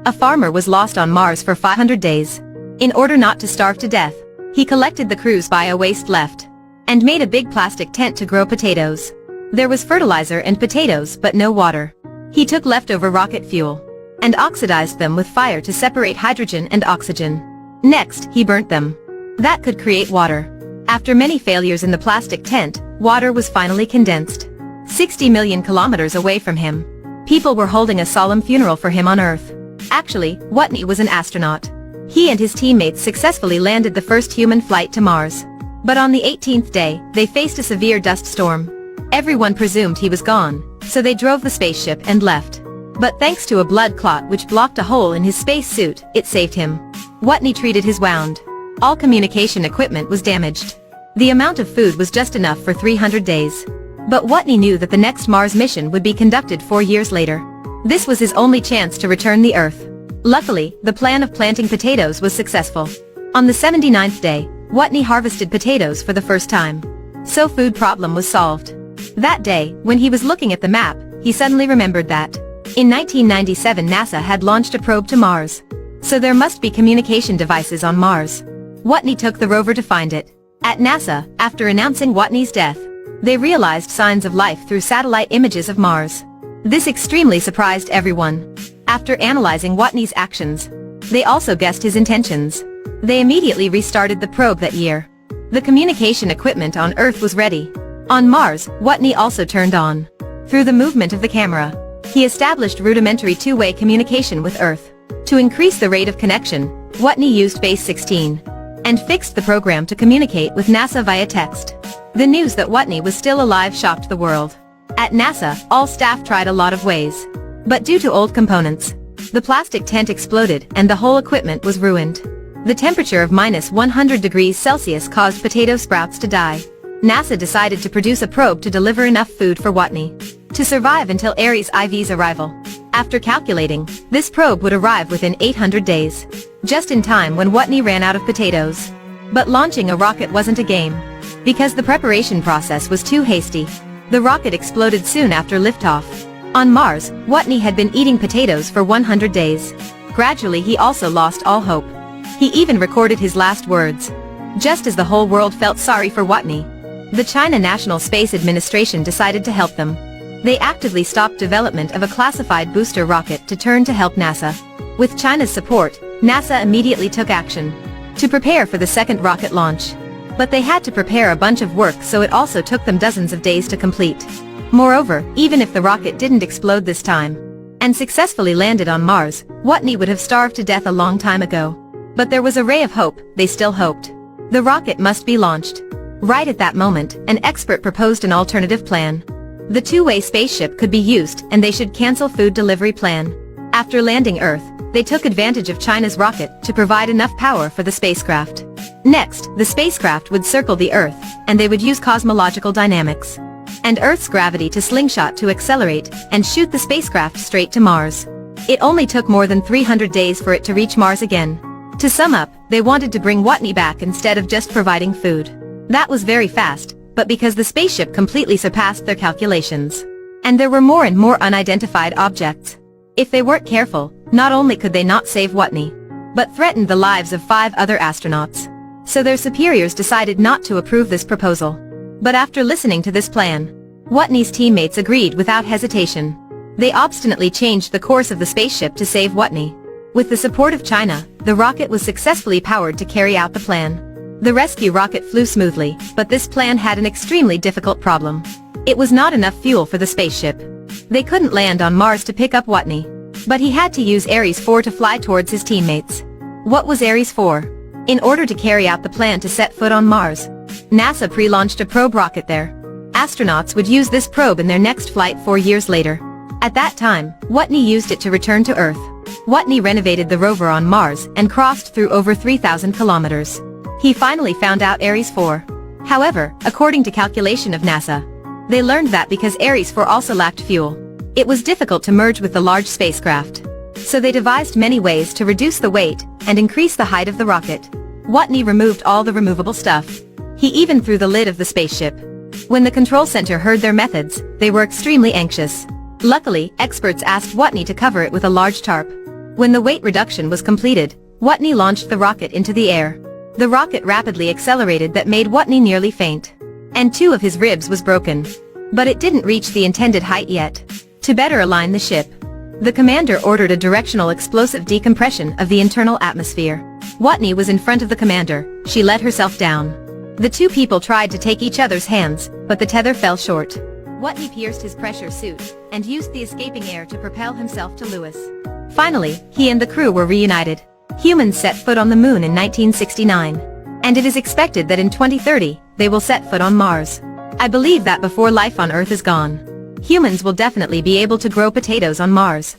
A farmer was lost on Mars for 500 days. In order not to starve to death, he collected the crew's bio-waste left and made a big plastic tent to grow potatoes. There was fertilizer and potatoes but no water. He took leftover rocket fuel and oxidized them with fire to separate hydrogen and oxygen. Next, he burnt them. That could create water. After many failures in the plastic tent, water was finally condensed. 60 million kilometers away from him, people were holding a solemn funeral for him on Earth. Actually, Watney was an astronaut. He and his teammates successfully landed the first human flight to Mars. But on the 18th day, they faced a severe dust storm. Everyone presumed he was gone, so they drove the spaceship and left. But thanks to a blood clot which blocked a hole in his spacesuit, it saved him. Watney treated his wound. All communication equipment was damaged. The amount of food was just enough for 300 days. But Watney knew that the next Mars mission would be conducted 4 years later. This was his only chance to return the Earth. Luckily, the plan of planting potatoes was successful. On the 79th day, Watney harvested potatoes for the first time. So food problem was solved. That day, when he was looking at the map, he suddenly remembered that in 1997 NASA had launched a probe to Mars. So there must be communication devices on Mars. Watney took the rover to find it. At NASA, after announcing Watney's death, they realized signs of life through satellite images of Mars. This extremely surprised everyone. After analyzing Watney's actions, they also guessed his intentions. They immediately restarted the probe that year. The communication equipment on Earth was ready. On Mars, Watney also turned on. Through the movement of the camera, he established rudimentary two-way communication with Earth. To increase the rate of connection, Watney used Base 16 and fixed the program to communicate with NASA via text. The news that Watney was still alive shocked the world. At NASA, all staff tried a lot of ways. But due to old components, the plastic tent exploded and the whole equipment was ruined. The temperature of -100 degrees Celsius caused potato sprouts to die. NASA decided to produce a probe to deliver enough food for Watney to survive until Ares IV's arrival. After calculating, this probe would arrive within 800 days, just in time when Watney ran out of potatoes. But launching a rocket wasn't a game, because the preparation process was too hasty. The rocket exploded soon after liftoff. On Mars, Watney had been eating potatoes for 100 days. Gradually he also lost all hope. He even recorded his last words. Just as the whole world felt sorry for Watney, the China National Space Administration decided to help them. They actively stopped development of a classified booster rocket to turn to help NASA. With China's support, NASA immediately took action to prepare for the second rocket launch. But they had to prepare a bunch of work, so it also took them dozens of days to complete. Moreover, even if the rocket didn't explode this time and successfully landed on Mars, Watney would have starved to death a long time ago. But there was a ray of hope. They still hoped. The rocket must be launched. Right at that moment, an expert proposed an alternative plan. The two-way spaceship could be used, and they should cancel food delivery plan. After landing Earth, they took advantage of China's rocket to provide enough power for the spacecraft. Next, the spacecraft would circle the Earth, and they would use cosmological dynamics and Earth's gravity to slingshot to accelerate and shoot the spacecraft straight to Mars. It only took more than 300 days for it to reach Mars again. To sum up, they wanted to bring Watney back instead of just providing food. That was very fast, but because the spaceship completely surpassed their calculations, and there were more and more unidentified objects. If they weren't careful, not only could they not save Watney, but threatened the lives of 5 other astronauts. So their superiors decided not to approve this proposal. But after listening to this plan, Watney's teammates agreed without hesitation. They obstinately changed the course of the spaceship to save Watney. With the support of China, the rocket was successfully powered to carry out the plan. The rescue rocket flew smoothly, but this plan had an extremely difficult problem. It was not enough fuel for the spaceship. They couldn't land on Mars to pick up Watney. But he had to use Ares 4 to fly towards his teammates. What was Ares 4? In order to carry out the plan to set foot on Mars, NASA pre-launched a probe rocket there. Astronauts would use this probe in their next flight 4 years later. At that time, Watney used it to return to Earth. Watney renovated the rover on Mars and crossed through over 3,000 kilometers. He finally found out Ares 4. However, according to calculation of NASA, they learned that because Ares 4 also lacked fuel, it was difficult to merge with the large spacecraft. So they devised many ways to reduce the weight and increase the height of the rocket. Watney removed all the removable stuff. He even threw the lid of the spaceship. When the control center heard their methods, they were extremely anxious. Luckily, experts asked Watney to cover it with a large tarp. When the weight reduction was completed, Watney launched the rocket into the air. The rocket rapidly accelerated that made Watney nearly faint. And 2 of his ribs was broken. But it didn't reach the intended height yet. To better align the ship, the commander ordered a directional explosive decompression of the internal atmosphere. Watney was in front of the commander. She let herself down. The 2 people tried to take each other's hands, but the tether fell short. Watney pierced his pressure suit, and used the escaping air to propel himself to Lewis. Finally, he and the crew were reunited. Humans set foot on the moon in 1969. And it is expected that in 2030, they will set foot on Mars. I believe that before life on Earth is gone, humans will definitely be able to grow potatoes on Mars.